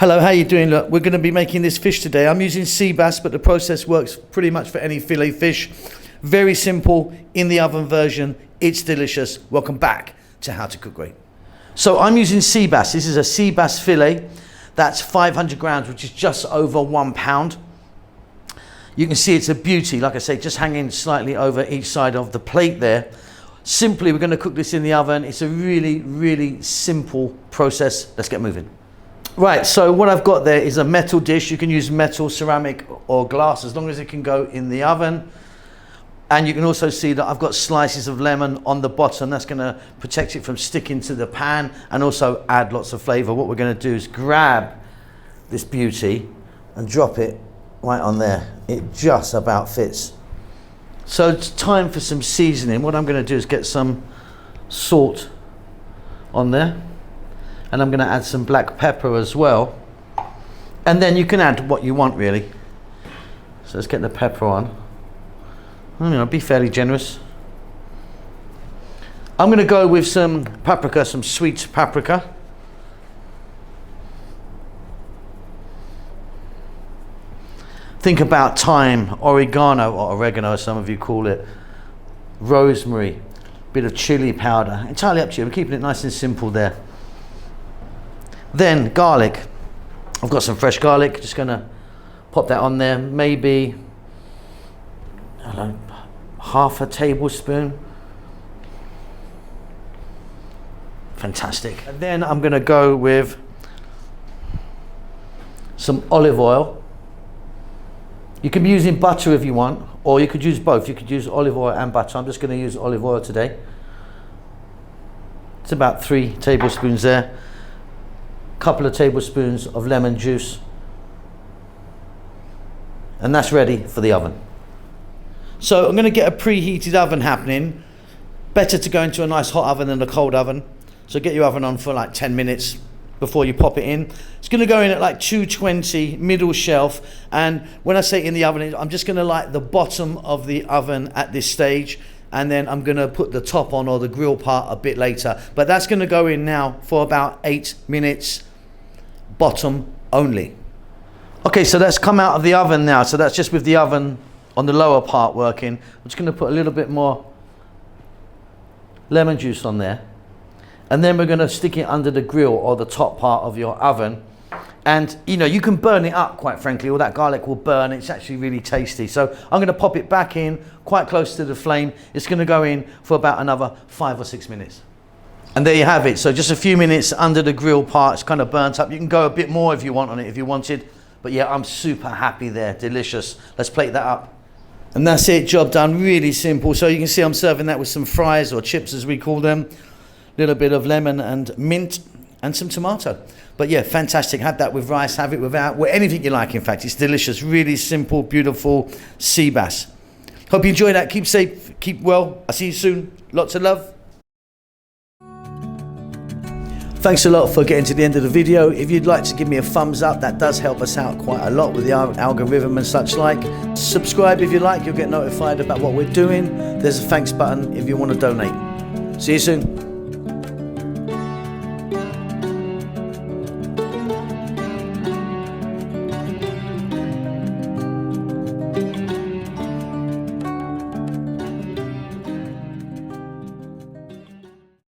Hello, how you doing? Look, we're going to be making this fish today. I'm using sea bass, but the process works pretty much for any fillet fish. Very simple, in the oven version. It's delicious. Welcome back to How to Cook Great. So I'm using sea bass. This is a sea bass fillet. That's 500 grams, which is just over 1 pound. You can see it's a beauty, like I say, just hanging slightly over each side of the plate there. Simply, we're going to cook this in the oven. It's a really, really simple process. Let's get moving. Right, so what I've got there is a metal dish. You can use metal, ceramic, or glass, as long as it can go in the oven. And you can also see that I've got slices of lemon on the bottom. That's going to protect it from sticking to the pan and also add lots of flavor. What we're going to do is grab this beauty and drop it right on there. It just about fits. So it's time for some seasoning. What I'm going to do is get some salt on there. And I'm going to add some black pepper as well. And then you can add what you want, really. So let's get the pepper on. Be fairly generous. I'm going to go with some paprika, some sweet paprika. Think about thyme, oregano, or oregano, some of you call it, rosemary, bit of chili powder. Entirely up to you. I'm keeping it nice and simple there. Then garlic. I've got some fresh garlic. Just going to pop that on there. Maybe, I don't know, half a tablespoon. Fantastic. And then I'm going to go with some olive oil. You can be using butter if you want, or you could use both. You could use olive oil and butter. I'm just going to use olive oil today. It's about 3 tablespoons there. Couple of tablespoons of lemon juice, and that's ready for the oven. So I'm going to get a preheated oven happening. Better to go into a nice hot oven than a cold oven. So get your oven on for like 10 minutes before you pop it in. It's going to go in at like 220, middle shelf. And when I say in the oven, I'm just going to light the bottom of the oven at this stage, and then I'm going to put the top on, or the grill part, a bit later. But that's going to go in now for about 8 minutes, bottom only. Okay, so that's come out of the oven now. So that's just with the oven on the lower part working. I'm just going to put a little bit more lemon juice on there. And then we're going to stick it under the grill, or the top part of your oven. And you can burn it up, quite frankly. All that garlic will burn. It's actually really tasty. So I'm going to pop it back in quite close to the flame. It's going to go in for about another 5 or 6 minutes. And there you have it. So just a few minutes under the grill part. It's kind of burnt up. You can go a bit more if you want on it, if you wanted. But yeah, I'm super happy there. Delicious. Let's plate that up. And that's it. Job done. Really simple. So you can see I'm serving that with some fries, or chips as we call them. A little bit of lemon and mint and some tomato. But yeah, fantastic. Have that with rice. Have it without. Well, anything you like, in fact. It's delicious. Really simple, beautiful sea bass. Hope you enjoy that. Keep safe. Keep well. I'll see you soon. Lots of love. Thanks a lot for getting to the end of the video. If you'd like to give me a thumbs up, that does help us out quite a lot with the algorithm and such like. Subscribe if you like, you'll get notified about what we're doing. There's a thanks button if you want to donate. See you soon.